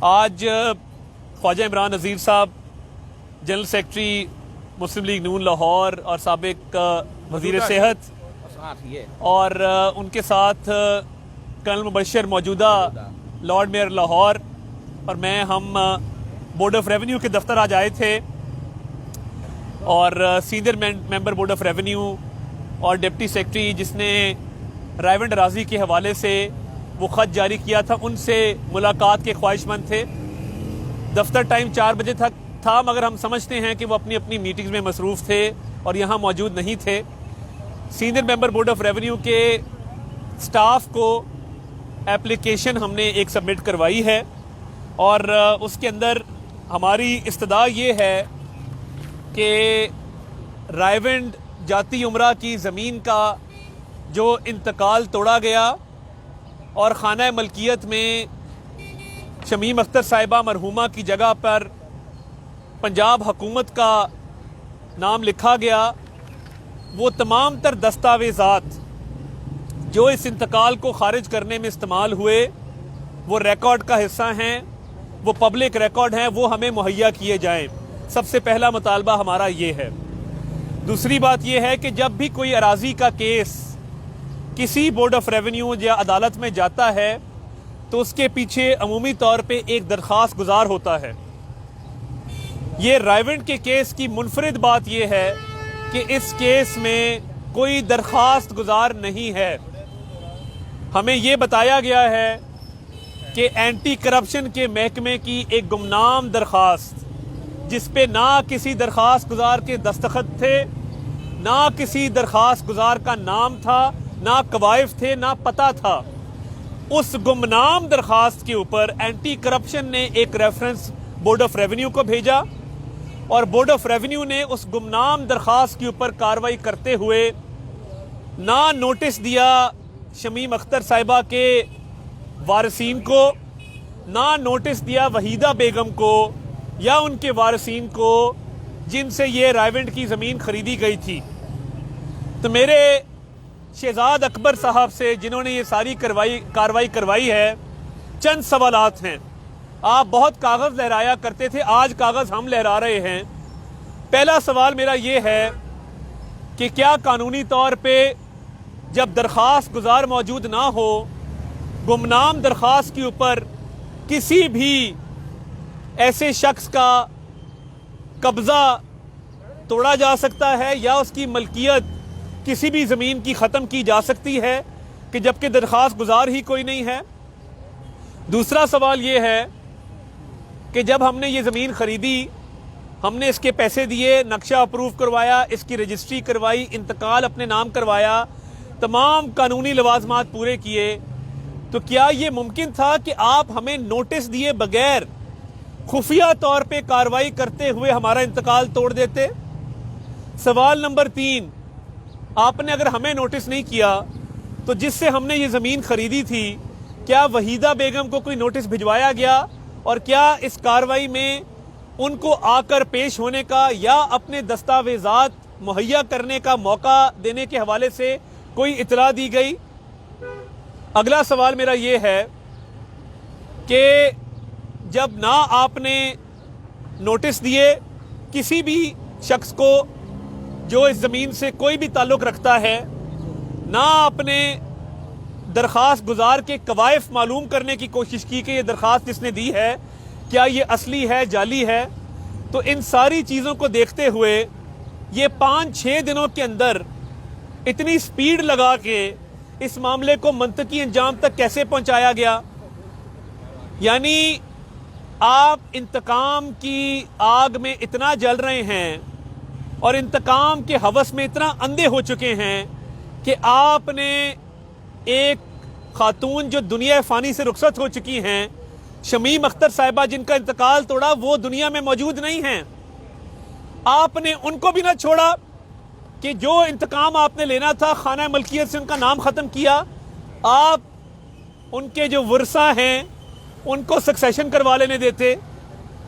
آج خواجہ عمران نذیر صاحب general secretary مسلم league نون لاہور اور سابق وزیر صحت اور ان کے ساتھ کرنل مبشر موجودہ لارڈ میئر لاہور اور میں ہم بورڈ آف ریونیو کے دفتر آج آئے تھے اور senior member board of revenue اور ڈپٹی سیکرٹری جس نے رائے ونڈ اراضی کے حوالے سے وہ خط جاری کیا تھا ان سے ملاقات کے خواہش مند تھے. دفتر ٹائم 4 بجے تک تھا مگر ہم سمجھتے ہیں کہ وہ اپنی اپنی میٹنگز میں مصروف تھے اور یہاں موجود نہیں تھے. Senior member board of revenue کے سٹاف کو اپلیکیشن ہم نے ایک سبمٹ کروائی ہے اور اس کے اندر ہماری استدعا یہ ہے کہ رائے ونڈ جاتی عمرہ کی زمین کا جو انتقال توڑا گیا اور خانہ ملکیت میں شمیم اختر صاحبہ مرحومہ کی جگہ پر پنجاب حکومت کا نام لکھا گیا، وہ تمام تر دستاویزات جو اس انتقال کو خارج کرنے میں استعمال ہوئے وہ ریکارڈ کا حصہ ہیں، وہ پبلک ریکارڈ ہیں، وہ ہمیں مہیا کیے جائیں. سب سے پہلا مطالبہ ہمارا یہ ہے. دوسری بات یہ ہے کہ جب بھی کوئی اراضی کا کیس کسی بورڈ آف ریونیو یا عدالت میں جاتا ہے تو اس کے پیچھے عمومی طور پہ ایک درخواست گزار ہوتا ہے. یہ رائے ونڈ کے کیس کی منفرد بات یہ ہے کہ اس کیس میں کوئی درخواست گزار نہیں ہے. ہمیں یہ بتایا گیا ہے کہ اینٹی کرپشن کے محکمے کی ایک گمنام درخواست جس پہ نہ کسی درخواست گزار کے دستخط تھے، نہ کسی درخواست گزار کا نام تھا، نہ قوائف تھے، نہ پتہ تھا، اس گمنام درخواست کے اوپر اینٹی کرپشن نے ایک ریفرنس بورڈ آف ریونیو کو بھیجا اور بورڈ آف ریونیو نے اس گمنام درخواست کے اوپر کارروائی کرتے ہوئے نہ نوٹس دیا شمیم اختر صاحبہ کے وارثین کو، نہ نوٹس دیا وحیدہ بیگم کو یا ان کے وارثین کو جن سے یہ رائے ونڈ کی زمین خریدی گئی تھی. تو میرے شہزاد اکبر صاحب سے جنہوں نے یہ ساری کارروائی کروائی ہے چند سوالات ہیں. آپ بہت کاغذ لہرایا کرتے تھے، آج کاغذ ہم لہرا رہے ہیں. پہلا سوال میرا یہ ہے کہ کیا قانونی طور پہ جب درخواست گزار موجود نہ ہو گمنام درخواست کے اوپر کسی بھی ایسے شخص کا قبضہ توڑا جا سکتا ہے یا اس کی ملکیت کسی بھی زمین کی ختم کی جا سکتی ہے کہ جبکہ درخواست گزار ہی کوئی نہیں ہے؟ دوسرا سوال یہ ہے کہ جب ہم نے یہ زمین خریدی، ہم نے اس کے پیسے دیے، نقشہ اپروو کروایا، اس کی رجسٹری کروائی، انتقال اپنے نام کروایا، تمام قانونی لوازمات پورے کیے، تو کیا یہ ممکن تھا کہ آپ ہمیں نوٹس دیے بغیر خفیہ طور پہ کارروائی کرتے ہوئے ہمارا انتقال توڑ دیتے؟ سوال نمبر 3، آپ نے اگر ہمیں نوٹس نہیں کیا تو جس سے ہم نے یہ زمین خریدی تھی کیا وحیدہ بیگم کو کوئی نوٹس بھجوایا گیا اور کیا اس کارروائی میں ان کو آ کر پیش ہونے کا یا اپنے دستاویزات مہیا کرنے کا موقع دینے کے حوالے سے کوئی اطلاع دی گئی؟ اگلا سوال میرا یہ ہے کہ جب نہ آپ نے نوٹس دیے کسی بھی شخص کو جو اس زمین سے کوئی بھی تعلق رکھتا ہے، نہ آپ نے درخواست گزار کے قوائف معلوم کرنے کی کوشش کی کہ یہ درخواست جس نے دی ہے کیا یہ اصلی ہے جعلی ہے، تو ان ساری چیزوں کو دیکھتے ہوئے یہ 5-6 دنوں کے اندر اتنی سپیڈ لگا کے اس معاملے کو منطقی انجام تک کیسے پہنچایا گیا؟ یعنی آپ انتقام کی آگ میں اتنا جل رہے ہیں اور انتقام کے ہوس میں اتنا اندھے ہو چکے ہیں کہ آپ نے ایک خاتون جو دنیا فانی سے رخصت ہو چکی ہیں، شمیم اختر صاحبہ جن کا انتقال توڑا، وہ دنیا میں موجود نہیں ہیں. آپ نے ان کو بھی نہ چھوڑا کہ جو انتقام آپ نے لینا تھا خانہ ملکیت سے ان کا نام ختم کیا. آپ ان کے جو ورثہ ہیں ان کو سکسیشن کروا لینے دیتے.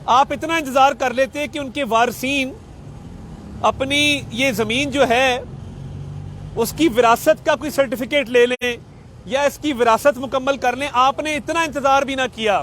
آپ اتنا انتظار کر لیتے کہ ان کے وارثین اپنی یہ زمین جو ہے اس کی وراثت کا کوئی سرٹیفکیٹ لے لیں یا اس کی وراثت مکمل کر لیں. آپ نے اتنا انتظار بھی نہ کیا.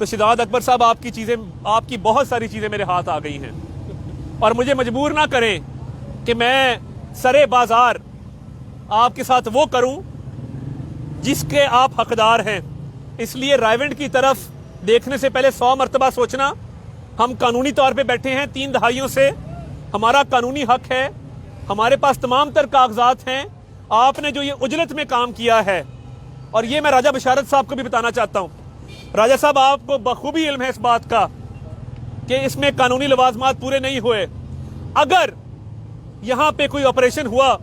تو شہزاد اکبر صاحب آپ کی بہت ساری چیزیں میرے ہاتھ آ گئی ہیں، اور مجھے مجبور نہ کریں کہ میں سرے بازار آپ کے ساتھ وہ کروں جس کے آپ حقدار ہیں۔ اس لیے رائیونڈ کی طرف دیکھنے سے پہلے 100 مرتبہ سوچنا۔ ہم قانونی طور پہ بیٹھے ہیں 3 دہائیوں سے، ہمارا قانونی حق ہے، ہمارے پاس تمام تر کاغذات ہیں۔ آپ نے جو یہ اجلت میں کام کیا ہے، اور یہ میں راجہ بشارت صاحب کو بھی بتانا چاہتا ہوں، راجہ صاحب آپ کو بخوبی علم ہے اس بات کا کہ اس میں قانونی لوازمات پورے نہیں ہوئے۔ اگر یہاں پہ کوئی آپریشن ہوا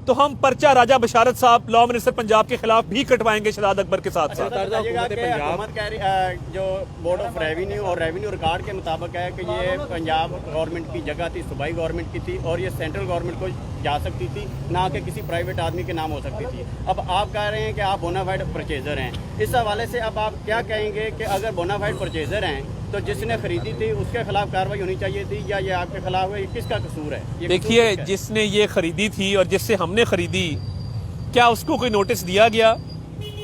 تو ہم پرچہ راجہ بشارت صاحب لا منسٹر پنجاب کے خلاف بھی کٹوائیں گے شہزاد اکبر کے ساتھ ساتھ۔ حکومت جو بورڈ آف ریونیو اور ریونیو ریکارڈ کے مطابق ہے کہ یہ پنجاب گورنمنٹ کی جگہ تھی، صوبائی گورنمنٹ کی تھی، اور یہ سینٹرل گورنمنٹ کو جا سکتی تھی، نہ کہ کسی پرائیویٹ آدمی کے نام ہو سکتی تھی۔ اب آپ کہہ رہے ہیں کہ آپ بونافائیڈ پرچیزر ہیں، اس حوالے سے اب آپ کیا کہیں گے کہ اگر بونافائیڈ پرچیزر ہیں تو جس نے خریدی تھی اس کے خلاف کارروائی ہونی چاہیے تھی، یا یہ آپ کے خلاف ہے؟ کس کا قصور ہے؟ دیکھیے، جس نے یہ خریدی تھی اور جس سے ہم نے خریدی، کیا اس کو کوئی نوٹس دیا گیا؟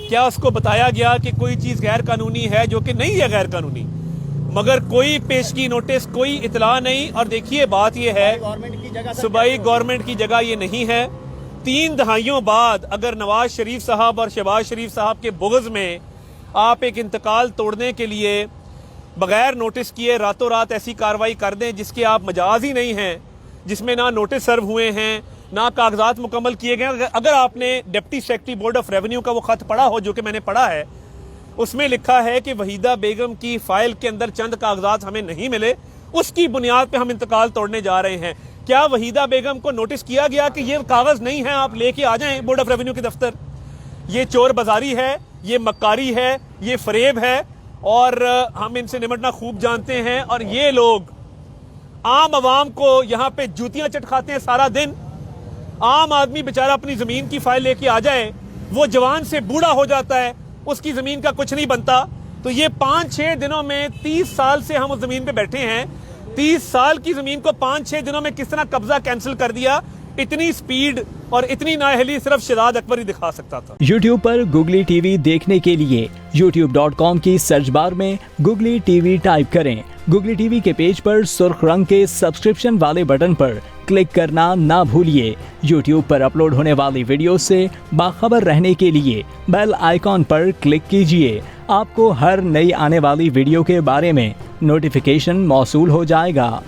کیا اس کو بتایا گیا کہ کوئی چیز غیر قانونی ہے جو کہ نہیں ہے غیر قانونی؟ مگر کوئی پیشگی نوٹس، کوئی اطلاع نہیں۔ اور دیکھیے بات یہ ہے، صوبائی گورنمنٹ کی جگہ یہ نہیں ہے۔ 3 دہائیوں بعد اگر نواز شریف صاحب اور شہباز شریف صاحب کے بغض میں آپ ایک انتقال توڑنے کے لیے بغیر نوٹس کیے راتوں رات ایسی کارروائی کر دیں جس کے آپ مجاز ہی نہیں ہیں، جس میں نہ نوٹس سرو ہوئے ہیں، نہ کاغذات مکمل کیے گئے۔ اگر آپ نے deputy secretary board of revenue کا وہ خط پڑھا ہو جو کہ میں نے پڑھا ہے، اس میں لکھا ہے کہ وحیدہ بیگم کی فائل کے اندر چند کاغذات ہمیں نہیں ملے، اس کی بنیاد پہ ہم انتقال توڑنے جا رہے ہیں۔ کیا وحیدہ بیگم کو نوٹس کیا گیا کہ یہ کاغذ نہیں ہیں، آپ لے کے آ جائیں بورڈ آف ریونیو کے دفتر؟ یہ چور بازاری ہے، یہ مکاری ہے، یہ فریب ہے، اور ہم ان سے نمٹنا خوب جانتے ہیں۔ اور یہ لوگ عام عوام کو یہاں پہ جوتیاں چٹکھاتے ہیں سارا دن۔ عام آدمی بیچارہ اپنی زمین کی فائل لے کے آ جائے، وہ جوان سے بوڑھا ہو جاتا ہے، اس کی زمین کا کچھ نہیں بنتا۔ تو یہ 5-6 دنوں میں 30 سال سے ہم اس زمین پہ بیٹھے ہیں، 30 سال کی زمین کو 5-6 دنوں میں کس طرح قبضہ کینسل کر دیا؟ اتنی سپیڈ اور اتنی نااہلی صرف شہزاد اکبر ہی دکھا سکتا تھا۔ یوٹیوب پر گوگلی ٹی وی دیکھنے کے لیے youtube.com کی سرچ بار میں گوگلی ٹی وی ٹائپ کریں۔ گوگلی ٹی وی کے پیج پر سرخ رنگ کے سبسکرپشن والے بٹن پر کلک کرنا نہ بھولیے۔ یوٹیوب پر اپلوڈ ہونے والی ویڈیو سے باخبر رہنے کے لیے بیل آئیکن پر کلک کیجیے۔ آپ کو ہر نئی آنے والی ویڈیو کے بارے میں نوٹیفیکیشن موصول ہو جائے گا۔